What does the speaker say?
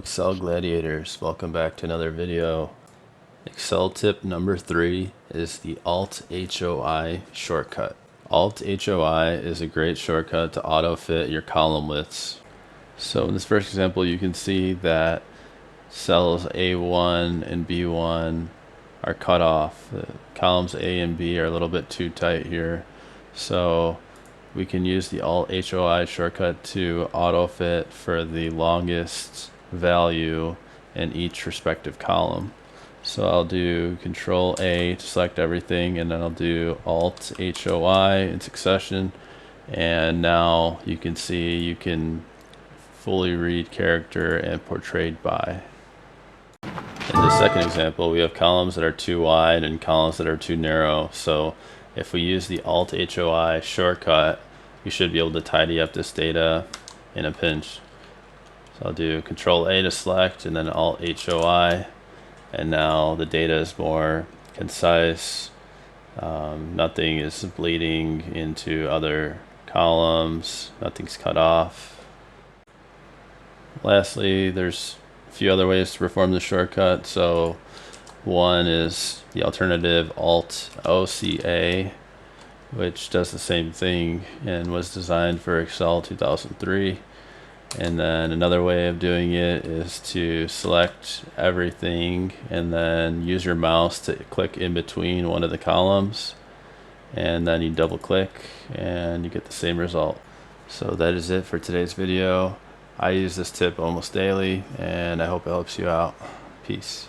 Excel Gladiators, welcome back to another video. Excel tip number 3 is the ALT HOI shortcut. ALT HOI is a great shortcut to auto fit your column widths. So in this first example you can see that cells A1 and B1 are cut off. The columns A and B are a little bit too tight here. So we can use the ALT HOI shortcut to auto fit for the longest value in each respective column. So I'll do Control A to select everything, and then I'll do Alt HOI in succession, and now you can see you can fully read character and portrayed by. In the second example, we have columns that are too wide and columns that are too narrow. So if we use the Alt HOI shortcut, we should be able to tidy up this data in a pinch. So I'll do Control A to select and then Alt HOI, and now the data is more concise. Nothing is bleeding into other columns, nothing's cut off. Lastly, there's a few other ways to perform the shortcut. So one is the alternative Alt OCA, which does the same thing and was designed for Excel 2003. And then another way of doing it is to select everything and then use your mouse to click in between one of the columns, and then you double click and you get the same result. So that is it for today's video. I use this tip almost daily and I hope it helps you out. Peace.